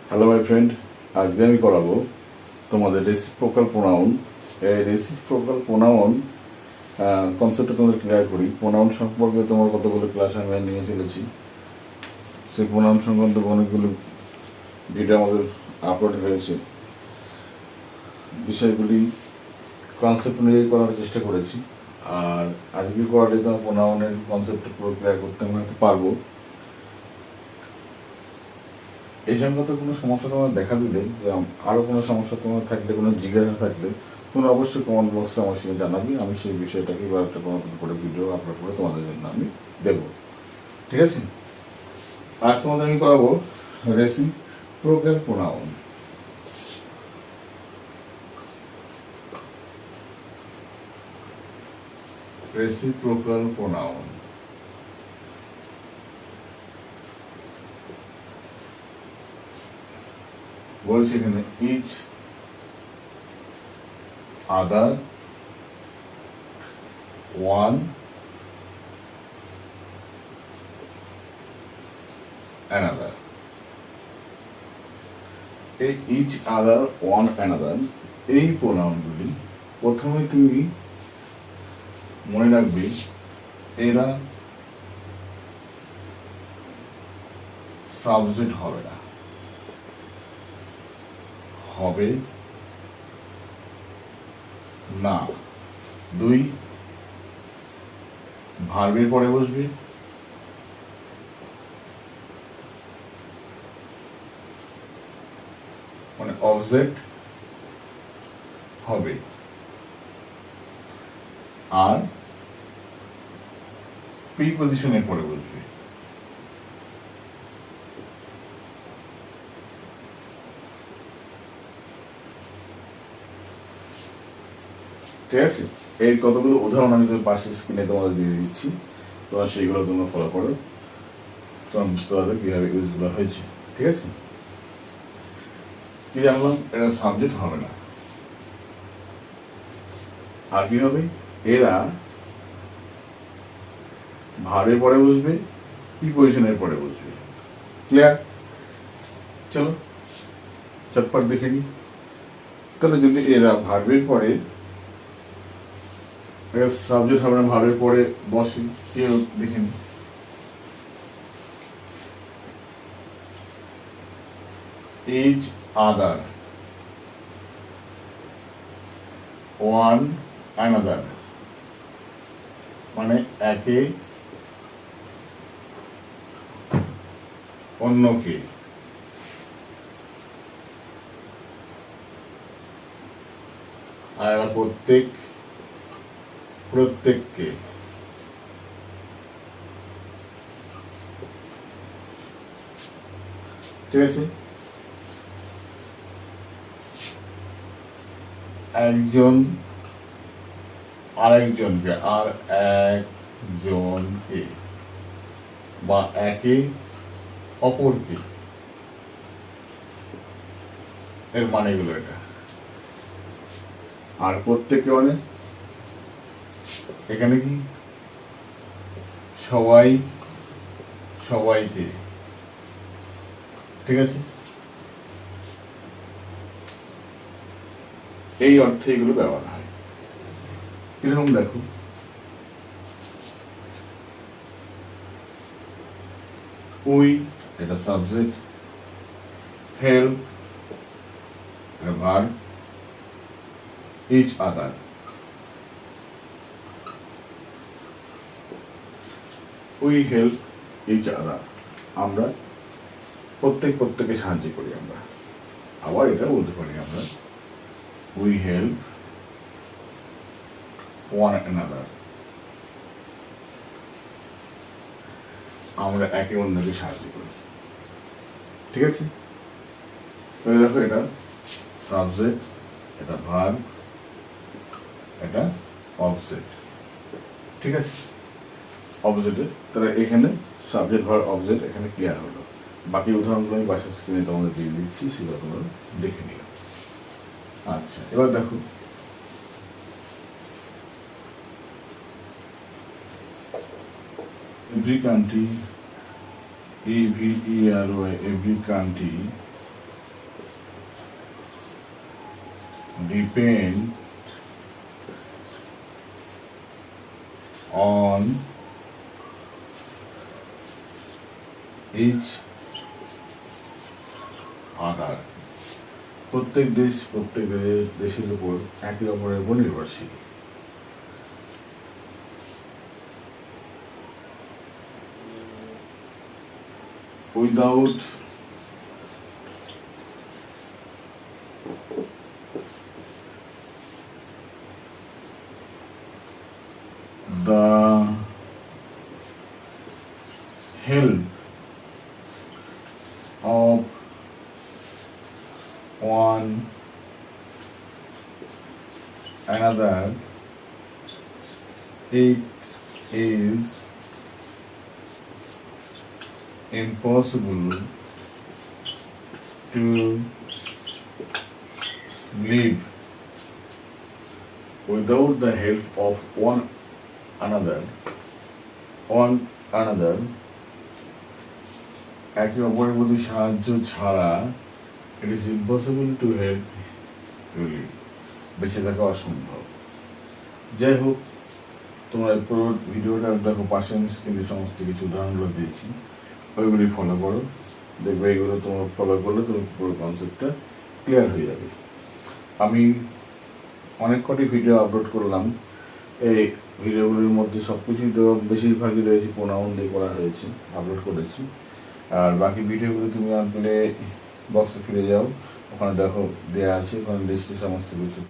Hello my friend, আজকে আমি করাবো তোমাদের রেসিপ্রোকাল প্রোনাউন। এই রেসিপ্রোকাল প্রোনাউন কনসেপ্টটা তোমাদের ক্লিয়ার করি। প্রোনাউন সম্পর্কে তোমার কতগুলো ক্লাস আমি নিয়ে চলেছি। সেই প্রোনাউন সংক্রান্ত অনেকগুলো ভিডিও আমাদের আপলোড হয়েছে। বিষয়গুলি কনসেপ্ট নিয়ে করার চেষ্টা করেছি, আর আজকে করালে তোমার প্রোনাউনের কনসেপ্টটা পুরো ক্লিয়ার করতে আমি হয়তো পারবো। এই সংক্রান্ত কোনো সমস্যা তোমার দেখা দিলে, আরও কোনো সমস্যা তোমার থাকলে, কোনো জিজ্ঞাসা থাকলে তোমরা অবশ্যই কমেন্ট বক্সে আমার সঙ্গে জানাবি। আমি সেই বিষয়টাকে বা একটা কোনো করে ভিডিও আপলোড করে তোমাদের জন্য আমি দেবো। ঠিক আছে? আজ তোমাদের আমি করাবো রেসিপ্রোকাল প্রোনাউন। রেসিপ্রোকাল প্রোনাউন বলছে এখানে ইচ আদার, ওয়ান অ্যানাদার। এই ইচ আদার, ওয়ান অ্যানাদার, এই প্রোনাউনগুলি প্রথমে তুমি মনে রাখবে, এরা সাবজেক্ট হবে না, হবে না। দুই, ভার্বের পরে বসবে। মানে অবজেক্ট হবে। আর প্রিপজিশনের পরে বসবে। ঠিক আছে? এর কতগুলো উদাহরণ আমি তোমার পাশের স্ক্রিনে তোমাদের দিয়ে দিচ্ছি, তোমরা সেইগুলো তোমরা ফলো করো, তোমরা বুঝতে পারবে কিভাবে ইউজগুলো হয়েছে। ঠিক আছে? কি জানলাম? এরা সাবজেক্ট হবে না। আর কি হবে? এরা ভার্বের পরে বসবে, প্রিপজিশনের পরে বসবে। ক্লিয়ার? চলো চটপট দেখে নিই। তাহলে যদি এরা ভার্বের পরে, সাবজেক্ট হবে না, ভার্বের পরে বসে, কেউ দেখে নিই। ইচ আদার, ওয়ান অ্যানাদার, মানে একে অন্যকে। আর প্রত্যেক, প্রত্যেককে। ঠিক আছে? একজন আরেকজনকে, আর একজনকে, বা একে অপরকে, এর মানেগুলো এটা। আর প্রত্যেকে মানে এখানে কি সবাই সবাইকে। ঠিক আছে? এই অর্থে এগুলো ব্যবহার হয়। কিরকম দেখো, উই এটা সাবজেক্ট, হেল্প এটা verb, each other we help each other, আমরা প্রত্যেকে সাহায্য করি। আমরা আবার এটা বলতে পারি, আমরা উই হেল্প ওয়ান অ্যানাদার, আমরা একে অন্যকে সাহায্য করি। ঠিক আছে? তাহলে দেখো, এটা সাবজেক্ট, এটা ভার্ব, এটা অবজেক্ট। ঠিক আছে? অবজেক্টের, তাহলে এখানে সাবজেক্ট ভার্ব অবজেক্ট এখানে ক্লিয়ার হলো। বাকি উদাহরণগুলো আমি বাসার স্ক্রিনে তোমাদের দিয়ে দিচ্ছি, সেগুলো তোমরা দেখে নিও। আচ্ছা, এবার দেখো, every country, every country depend on each other. প্রত্যেক দেশ প্রত্যেক দেশের উপর একে অপরের উপর নির্ভরশীল। Without the help of one another, it is impossible to live. Without the help of one another, একে অপরের প্রতি সাহায্য ছাড়া it is impossible to help to live. বেঁচে থাকা অসম্ভব। যাই হোক, তোমরা পুরো ভিডিওটা দেখো, পাশে আমি কিন্তু সমস্ত কিছু উদাহরণগুলো দিয়েছি, ওইগুলি ফলো করো, দেখবে এগুলো তোমরা ফলো করলে তোমার পুরো কনসেপ্টটা ক্লিয়ার হয়ে যাবে। আমি অনেক কটি ভিডিও আপলোড করলাম, এই ভিডিওগুলির মধ্যে সব কিছুই তো বেশিরভাগই রয়েছে প্রোনাউন দিয়ে করা হয়েছে, আপলোড করেছি। আর বাকি ভিডিওগুলো তুমি আসলে বক্সে ফিরে যাও, ওখানে দেখো দেওয়া আছে, ওখানে লিস্টে সমস্ত কিছু।